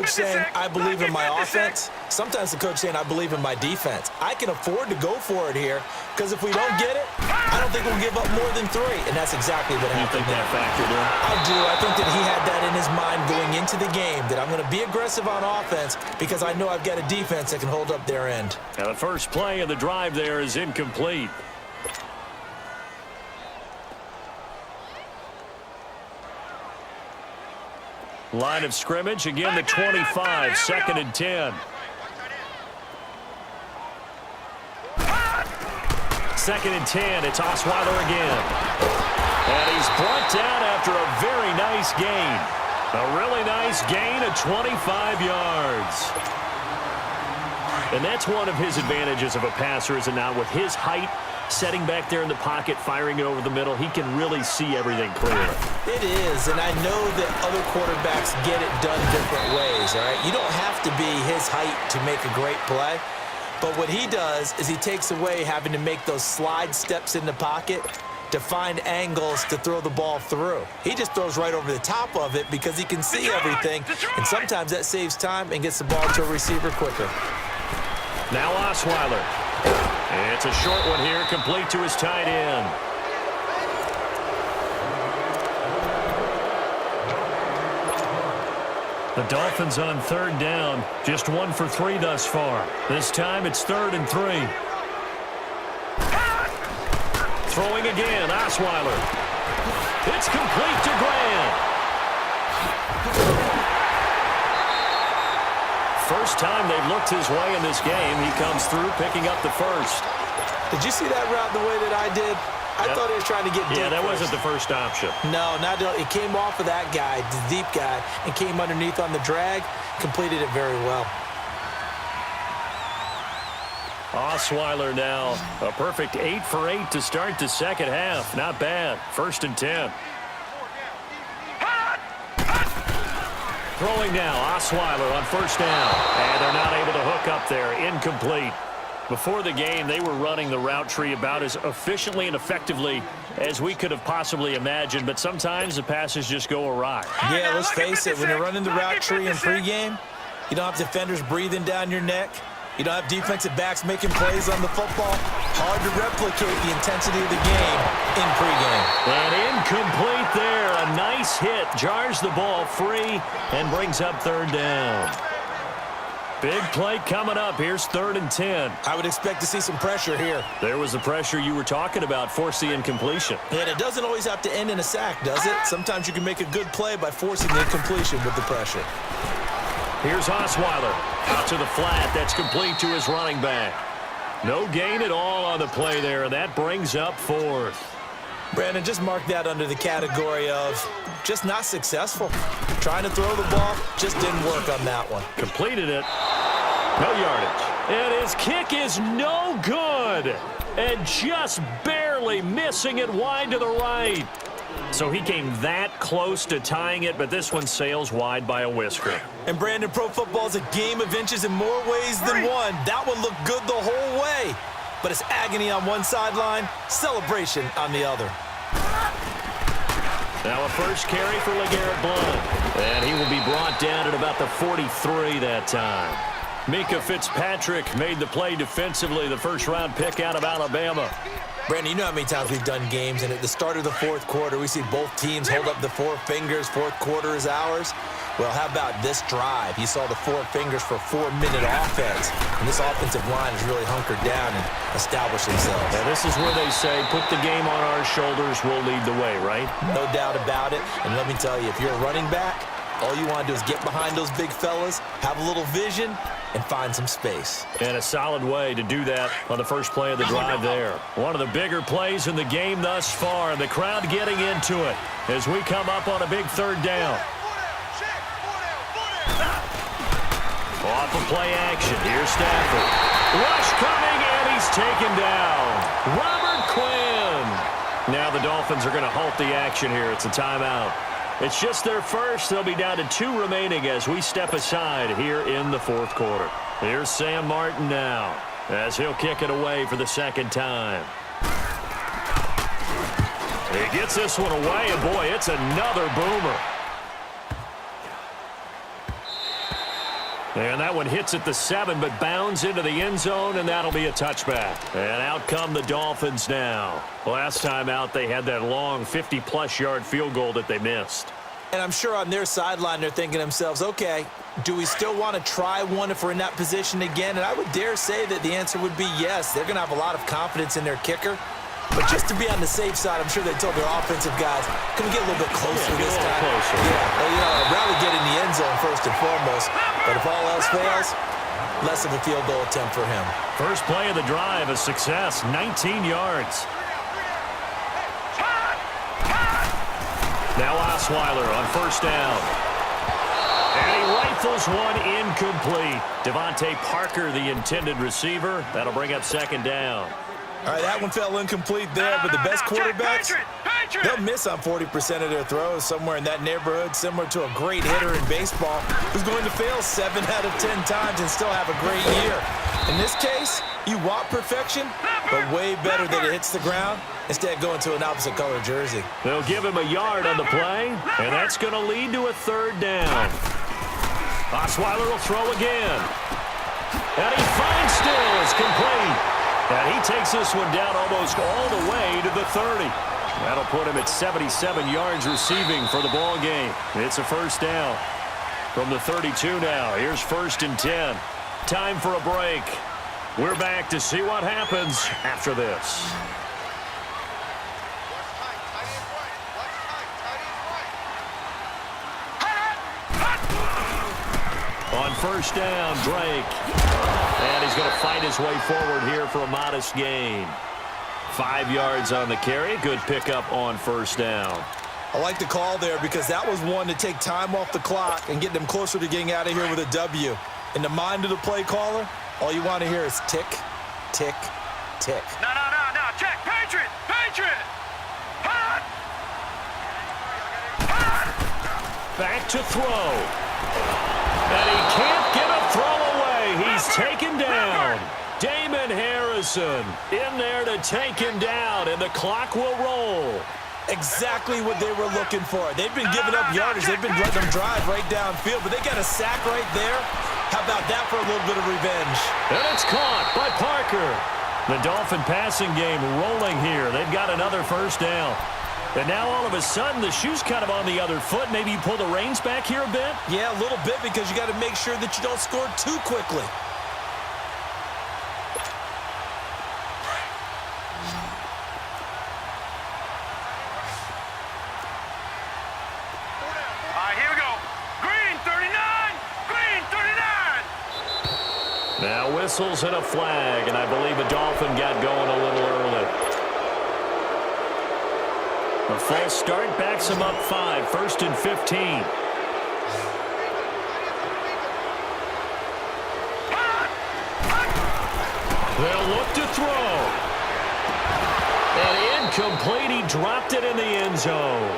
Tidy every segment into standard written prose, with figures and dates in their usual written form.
coach saying, I believe in my offense. Sometimes the coach saying, I believe in my defense. I can afford to go for it here because if we don't get it, I don't think we'll give up more than 3. And that's exactly what happened. You think that factored in? I do. I think that he had that in his mind going into the game, that I'm going to be aggressive on offense because I know I've got a defense that can hold up their end. Now the first play of the drive there is incomplete. Line of scrimmage, again the 25, 2nd and 10. 2nd and 10, it's Osweiler again. And he's brought down after a very nice gain. A really nice gain of 25 yards. And that's one of his advantages of a passer, is it not? With his height, setting back there in the pocket, firing it over the middle, he can really see everything clearly. It is, and I know that other quarterbacks get it done different ways, all right? You don't have to be his height to make a great play, but what he does is he takes away having to make those slide steps in the pocket to find angles to throw the ball through. He just throws right over the top of it because he can see everything, and sometimes that saves time and gets the ball to a receiver quicker. Now Osweiler. It's a short one here, complete to his tight end. The Dolphins on 3rd down, just 1 for 3 thus far. This time it's 3rd and 3. Throwing again, Osweiler. It's complete to Grant. First time they've looked his way in this game. He comes through picking up the first. Did you see that route the way that I did? I thought he was trying to get deep. Yeah, that wasn't the first option. No, not at all. It came off of that guy, the deep guy, and came underneath on the drag. Completed it very well. Osweiler now, a perfect 8 for 8 to start the second half. Not bad. 1st and 10. Throwing now, Osweiler on 1st down. And they're not able to hook up there. Incomplete. Before the game, they were running the route tree about as efficiently and effectively as we could have possibly imagined, but sometimes the passes just go awry. Yeah, let's face it, when you're running the route tree in pregame, you don't have defenders breathing down your neck. You don't have defensive backs making plays on the football. Hard to replicate the intensity of the game in pregame. And incomplete there. A nice hit. Jars the ball free and brings up 3rd down. Big play coming up. Here's 3rd and 10. I would expect to see some pressure here. There was the pressure you were talking about, force the incompletion. And it doesn't always have to end in a sack, does it? Sometimes you can make a good play by forcing the incompletion with the pressure. Here's Osweiler. Out to the flat. That's complete to his running back. No gain at all on the play there, and that brings up 4th. Brandon, just mark that under the category of just not successful. Trying to throw the ball, just didn't work on that one. Completed it. No yardage. And his kick is no good. And just barely missing it wide to the right. So he came that close to tying it, but this one sails wide by a whisker. And Brandon, pro football is a game of inches in more ways than one. That one looked good the whole way. But it's agony on one sideline, celebration on the other. Now a first carry for LeGarrette Blount. And he will be brought down at about the 43 that time. Mika Fitzpatrick made the play defensively, the first-round pick out of Alabama. Brandon, you know how many times we've done games, and at the start of the 4th quarter, we see both teams hold up the 4 fingers, 4th quarter is ours. Well, how about this drive? You saw the 4 fingers for 4-minute offense, and this offensive line has really hunkered down and established themselves. Now, this is where they say, put the game on our shoulders, we'll lead the way, right? No doubt about it, and let me tell you, if you're a running back, all you want to do is get behind those big fellas, have a little vision, and find some space. And a solid way to do that on the first play of the drive there. One of the bigger plays in the game thus far, and the crowd getting into it as we come up on a big 3rd down. Off of play action. Here's Stafford. Rush coming, and he's taken down. Robert Quinn. Now the Dolphins are going to halt the action here. It's a timeout. It's just their first. They'll be down to 2 remaining as we step aside here in the 4th quarter. Here's Sam Martin now as he'll kick it away for the 2nd time. He gets this one away, and boy, it's another boomer. And that one hits at the 7, but bounds into the end zone, and that'll be a touchback. And out come the Dolphins now. Last time out, they had that long 50-plus yard field goal that they missed. And I'm sure on their sideline, they're thinking to themselves, okay, do we still want to try one if we're in that position again? And I would dare say that the answer would be yes. They're going to have a lot of confidence in their kicker. But just to be on the safe side, I'm sure they told their offensive guys, can we get a little bit closer this time? Closer. Yeah, I'd rather get in the end zone first and foremost. But if all else fails, less of a field goal attempt for him. First play of the drive, a success, 19 yards. Now Osweiler on first down. And he rifles one incomplete. Devontae Parker, the intended receiver. That'll bring up second down. All right, that one fell incomplete there, but the best quarterbacks, they'll miss on 40% of their throws, somewhere in that neighborhood, similar to a great hitter in baseball who's going to fail 7 out of 10 times and still have a great year. In this case, you want perfection, but way better that it hits the ground instead of going to an opposite color jersey. They'll give him a yard on the play, and that's going to lead to a third down. Osweiler will throw again. And he finds Stills, complete. And he takes this one down almost all the way to the 30. That'll put him at 77 yards receiving for the ball game. It's a first down from the 32 now. Here's 1st and 10. Time for a break. We're back to see what happens after this. On first down, Drake. And he's going to fight his way forward here for a modest gain. 5 yards on the carry. Good pickup on first down. I like the call there because that was one to take time off the clock and get them closer to getting out of here with a W. In the mind of the play caller, all you want to hear is tick, tick, tick. No. Check. Patriot. Hot. Back to throw. And he can't get a throw away. He's taken down. Damon Harrison in there to take him down, and the clock will roll. Exactly what they were looking for. They've been giving up yardage. They've been letting them drive right downfield, but they got a sack right there. How about that for a little bit of revenge? And it's caught by Parker. The Dolphin passing game rolling here. They've got another first down. And now all of a sudden the shoe's kind of on the other foot. Maybe you pull the reins back here a bit? Yeah, a little bit because you got to make sure that you don't score too quickly. Here we go. Green 39. Green 39. Now whistles and a flag, and I believe a Dolphin got going a little early. A false start backs him up 5, 1st and 15. They'll look to throw. And incomplete. He dropped it in the end zone.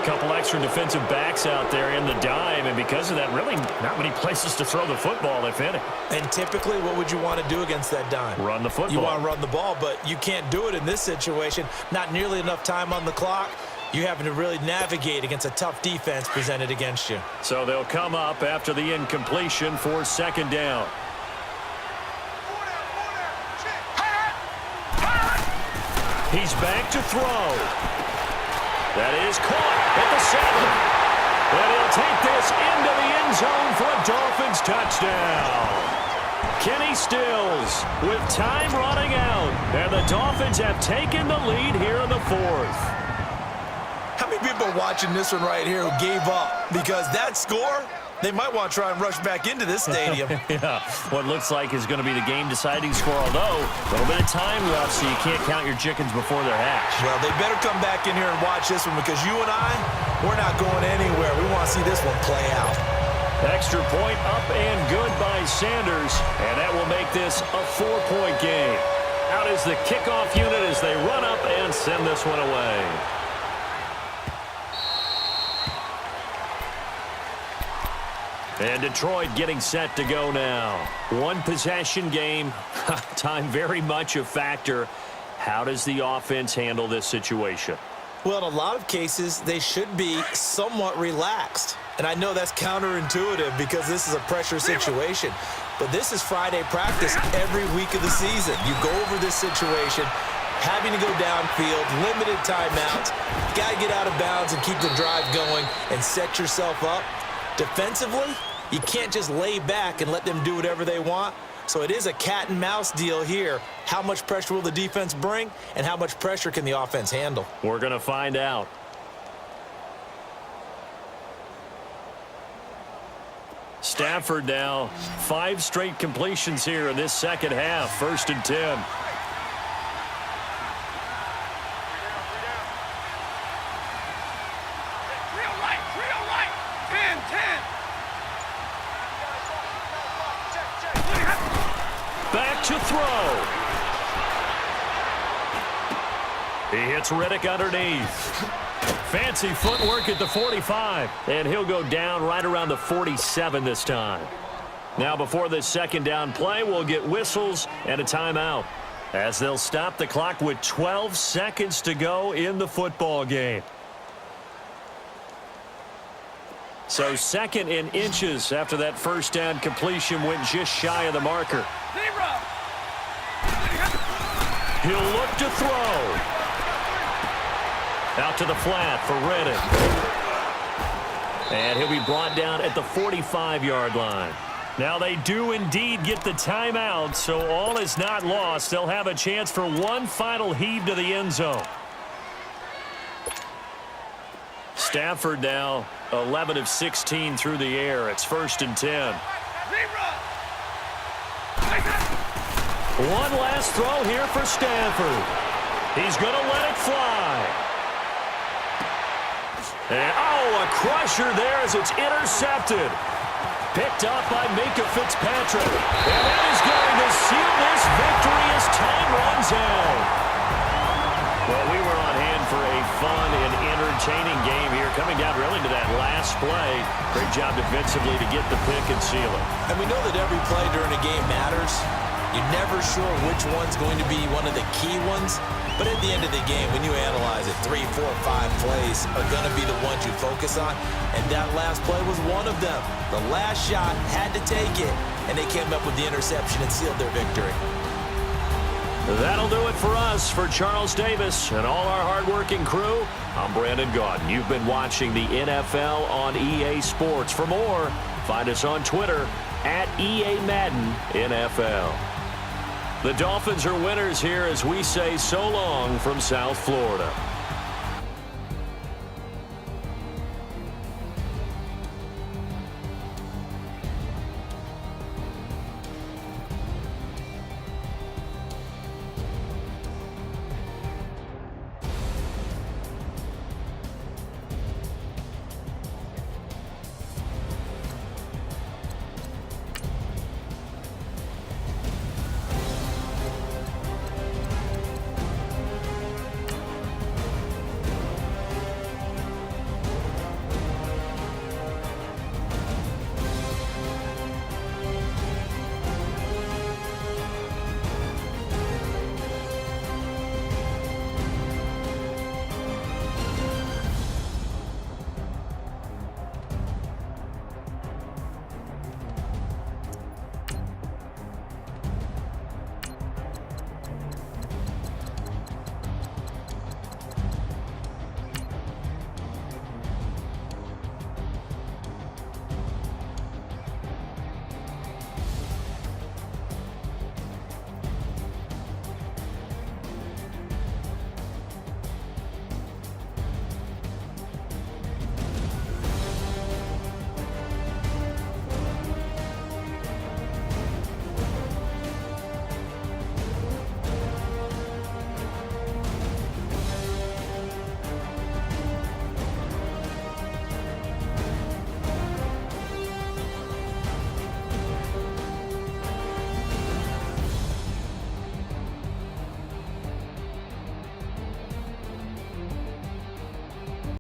Couple extra defensive backs out there in the dime, and because of that, really not many places to throw the football, if any. And typically, what would you want to do against that dime? Run the football. You want to run the ball, but you can't do it in this situation. Not nearly enough time on the clock. You having to really navigate against a tough defense presented against you. So they'll come up after the incompletion for second down. He's back to throw. That is caught at the 7. And he'll take this into the end zone for a Dolphins touchdown. Kenny Stills with time running out. And the Dolphins have taken the lead here in the 4th. How many people are watching this one right here who gave up? Because that score, they might want to try and rush back into this stadium. Yeah, what looks like is going to be the game-deciding score, although a little bit of time left, so you can't count your chickens before they're hatched. Well, they better come back in here and watch this one because you and I, we're not going anywhere. We want to see this one play out. Extra point up and good by Sanders, and that will make this a 4-point game. Out is the kickoff unit as they run up and send this one away. And Detroit getting set to go now. One possession game. Time very much a factor. How does the offense handle this situation? Well, in a lot of cases, they should be somewhat relaxed. And I know that's counterintuitive because this is a pressure situation. But this is Friday practice every week of the season. You go over this situation, having to go downfield, limited timeouts. You got to get out of bounds and keep the drive going and set yourself up. Defensively, you can't just lay back and let them do whatever they want. So it is a cat and mouse deal here. How much pressure will the defense bring, and how much pressure can the offense handle? We're going to find out. Stafford now, 5 straight completions here in this second half. 1st and 10. Real right. 10. Back to throw. He hits Riddick underneath. Fancy footwork at the 45, and he'll go down right around the 47 this time. Now before this second down play, we'll get whistles and a timeout, as they'll stop the clock with 12 seconds to go in the football game. So 2nd and inches after that first down completion went just shy of the marker. He'll look to throw. Out to the flat for Riddick. And he'll be brought down at the 45-yard line. Now they do indeed get the timeout, so all is not lost. They'll have a chance for one final heave to the end zone. Stafford now 11 of 16 through the air. It's 1st and 10. One last throw here for Stafford. He's going to let it fly. And, a crusher there as it's intercepted. Picked up by Minka Fitzpatrick. And that is going to seal this victory as time runs out. Well, we were on hand for a fun and entertaining game here, coming down really to that last play. Great job defensively to get the pick and seal it. And we know that every play during a game matters. You're never sure which one's going to be one of the key ones. But at the end of the game, when you analyze it, 3, 4, 5 plays are going to be the ones you focus on. And that last play was one of them. The last shot had to take it, and they came up with the interception and sealed their victory. That'll do it for us. For Charles Davis and all our hardworking crew, I'm Brandon Gaudin. You've been watching the NFL on EA Sports. For more, find us on Twitter at EA Madden NFL. The Dolphins are winners here as we say so long from South Florida.